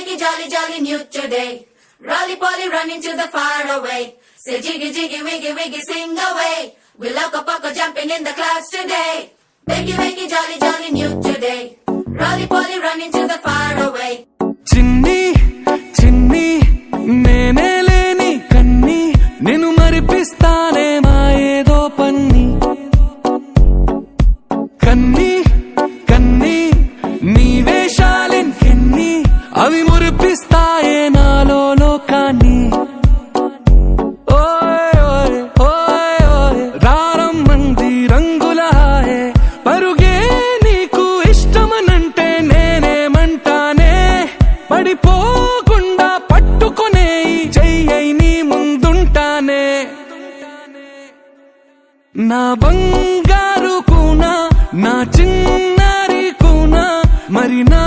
wakey, jolly, jolly new today. Rolly polly running to the far away. Say jiggy, jiggy, wiggy, wiggy, sing away. We loco poco jumping in the clouds today. Wakey, wakey, jolly, jolly new today. Rolly polly running to the far away. చిన్ని చిన్ని నేనే లేని కన్ని నిన్ను మరిపిస్తానే మా ఏదో పన్ని కన్ని కన్ని నీ వేషాలెన్ని అవి మురిపిస్తాయే నాలో లోకాన్ని ఓయ్ ఓయ్ ఓయ్ ఓయ్ రారమ్మంది రంగుల హాయే పరుగే నీకు ఇష్టమనంటే నేనేమంటానే పడిపోకుండా పట్టుకునే చెయ్యై నీ ముందుంటానే నా బంగారు కూనా నా చిన్నారి కూనా మరి నా